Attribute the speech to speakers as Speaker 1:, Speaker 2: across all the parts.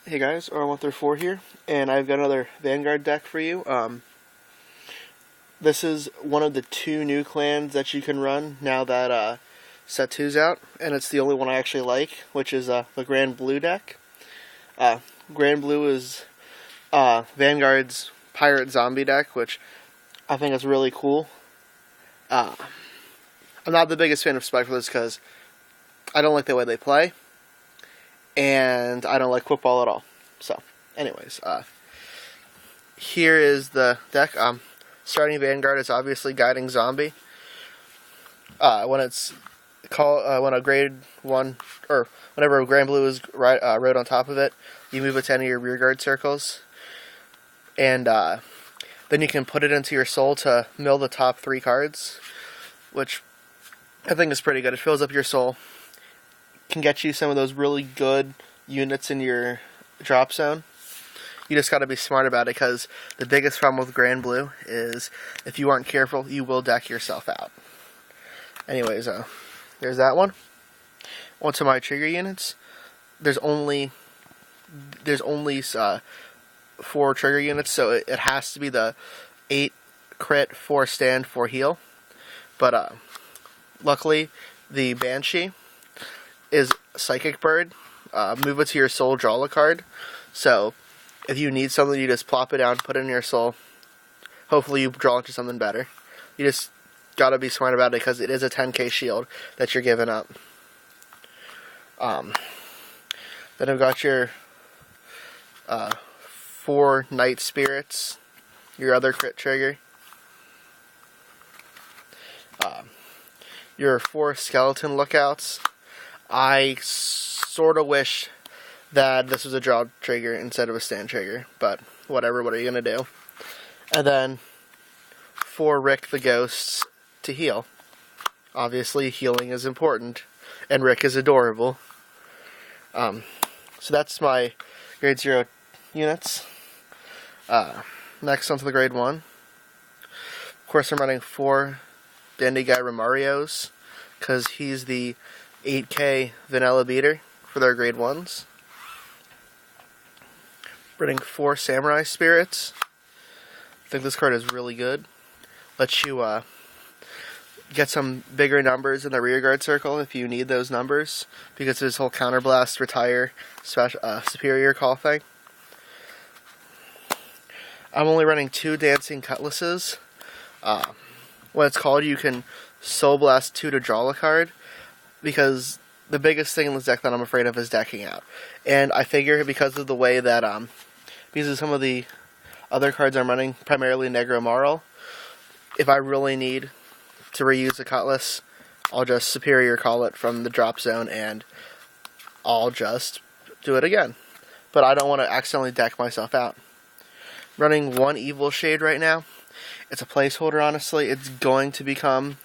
Speaker 1: Hey guys, R134 here, and I've got another Vanguard deck for you. This is one of the two new clans that you can run now that Set 2's out, and it's the only one I actually like, which is the Granblue deck. Granblue is Vanguard's Pirate Zombie deck, which I think is really cool. I'm not the biggest fan of Spikefuls because I don't like the way they play, and I don't like football at all. So, anyways, here is the deck. Starting Vanguard is obviously Guiding Zombie. When it's when a grade 1, or whenever a Granblue is wrote on top of it, you move it to any of your rearguard circles, and then you can put it into your soul to mill the top 3 cards, which I think is pretty good. It fills up your soul, can get you some of those really good units in your drop zone. You just got to be smart about it, because the biggest problem with Granblue is if you aren't careful, you will deck yourself out. Anyways, there's that one. On to my trigger units. There's only 4 trigger units, so it has to be the 8 crit, 4 stand, 4 heal. But luckily, the Banshee is Psychic Bird. Move it to your soul, draw a card. So if you need something, you just plop it down, put it in your soul. Hopefully you draw into something better. You just gotta be smart about it, because it is a 10k shield that you're giving up. Then I've got your 4 Night Spirits, your other crit trigger. Your 4 Skeleton Lookouts. I sort of wish that this was a draw trigger instead of a stand trigger, but whatever, what are you going to do? And then 4 Rick the Ghosts to heal. Obviously, healing is important, and Rick is adorable. So that's my grade 0 units. Next, onto the grade 1. Of course, I'm running 4 Dandy Guy Romarios, because he's the 8k vanilla beater for their grade 1s. Running 4 Samurai Spirits. I think this card is really good. Lets you get some bigger numbers in the rearguard circle if you need those numbers, because of his whole counterblast, retire, superior call thing. I'm only running 2 Dancing Cutlasses. When it's called, you can Soul Blast 2 to draw a card, because the biggest thing in this deck that I'm afraid of is decking out. And I figure because of the way that, because of some of the other cards I'm running, primarily Negro Marl, if I really need to reuse a Cutlass, I'll just superior call it from the drop zone, and I'll just do it again. But I don't want to accidentally deck myself out. Running 1 Evil Shade right now. It's a placeholder, honestly. It's going to become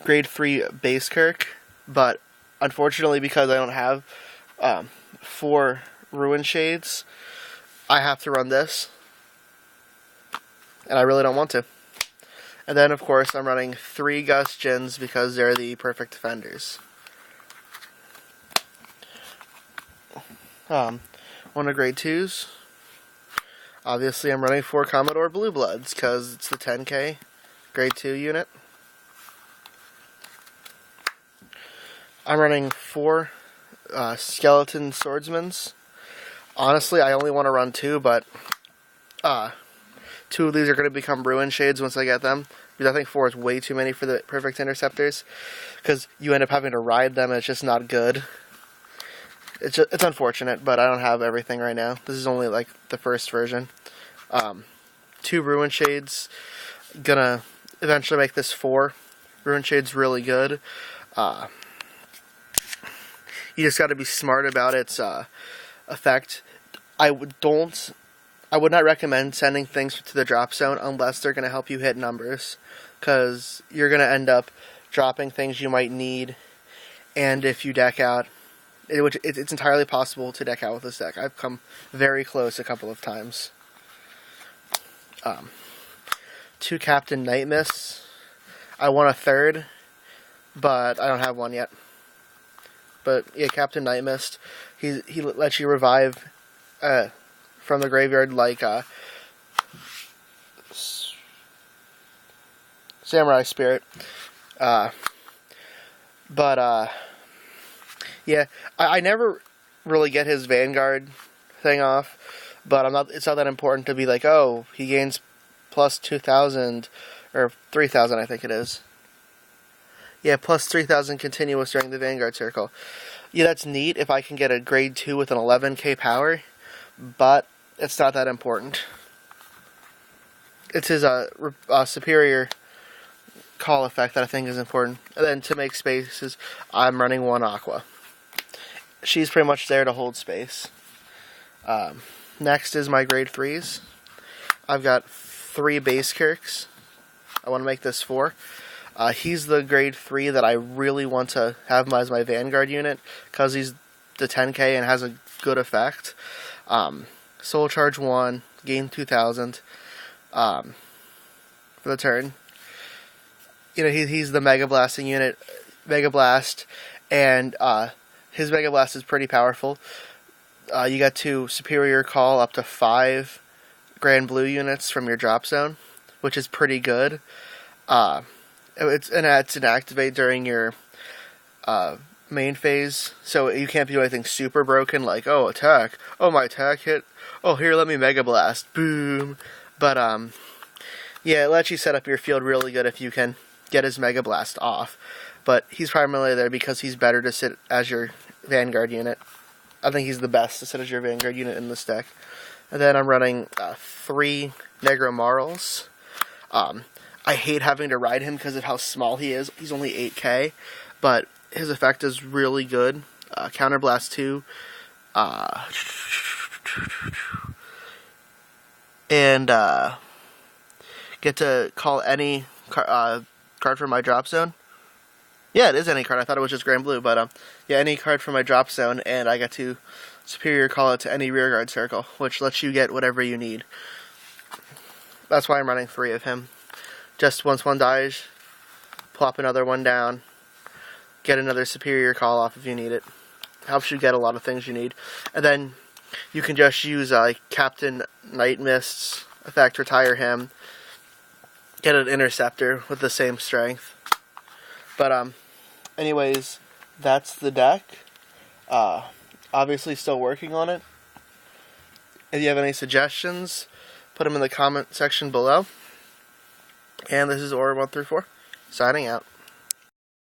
Speaker 1: grade 3 base Kirk, but unfortunately, because I don't have 4 Ruin Shades, I have to run this, and I really don't want to. And then, of course, I'm running 3 Gus Jins, because they're the perfect defenders. On to grade 2s. Obviously, I'm running 4 Commodore Blue Bloods, because it's the 10k grade 2 unit. I'm running 4 Skeleton Swordsmans. Honestly, I only want to run 2, but 2 of these are going to become Ruin Shades once I get them, because I think 4 is way too many for the Perfect Interceptors, because you end up having to ride them, and it's just not good. It's unfortunate, but I don't have everything right now. This is only like the first version. 2 Ruin Shades. Gonna eventually make this 4. Ruin Shade's really good. You just got to be smart about its effect. I would not recommend sending things to the drop zone unless they're going to help you hit numbers, because you're going to end up dropping things you might need, and if you deck out, it's entirely possible to deck out with this deck. I've come very close a couple of times. 2 Captain Night Mists. I want a 3rd, but I don't have one yet. but yeah, Captain Night Mist. He lets you revive from the graveyard like Samurai Spirit. Yeah, I never really get his Vanguard thing off, but it's not that important to be like, oh, he gains plus 2,000 or 3,000, I think it is. Yeah, plus 3,000 continuous during the Vanguard circle. Yeah, that's neat if I can get a grade 2 with an 11k power, but it's not that important. It's his superior call effect that I think is important. And then to make spaces, I'm running 1 Aqua. She's pretty much there to hold space. Next is my grade 3s. I've got 3 base Kirks. I want to make this 4. He's the grade 3 that I really want to have as my Vanguard unit, because he's the 10k and has a good effect. Soul Charge 1, gain 2,000 for the turn. You know, he's the Mega Blasting unit, Mega Blast, and his Mega Blast is pretty powerful. You get to superior call up to 5 Granblue units from your drop zone, which is pretty good. It's an activate during your main phase, so you can't do anything super broken like, oh, attack, oh, my attack hit, oh, here, let me Mega Blast, boom. But yeah, it lets you set up your field really good if you can get his Mega Blast off. But he's primarily there because he's better to sit as your Vanguard unit. I think he's the best to sit as your Vanguard unit in this deck. And then I'm running 3 Negro Marls. I hate having to ride him because of how small he is. He's only 8k, but his effect is really good. Counterblast 2. And get to call any card from my drop zone. Yeah, it is any card. I thought it was just Granblue, but yeah, any card from my drop zone, and I get to superior call it to any rearguard circle, which lets you get whatever you need. That's why I'm running 3 of him. Just once one dies, plop another one down, get another superior call off if you need it. Helps you get a lot of things you need. And then you can just use Captain Night Mist's effect, retire him, get an interceptor with the same strength. But anyways, that's the deck. Obviously still working on it. If you have any suggestions, put them in the comment section below. And this is Aura 134, signing out.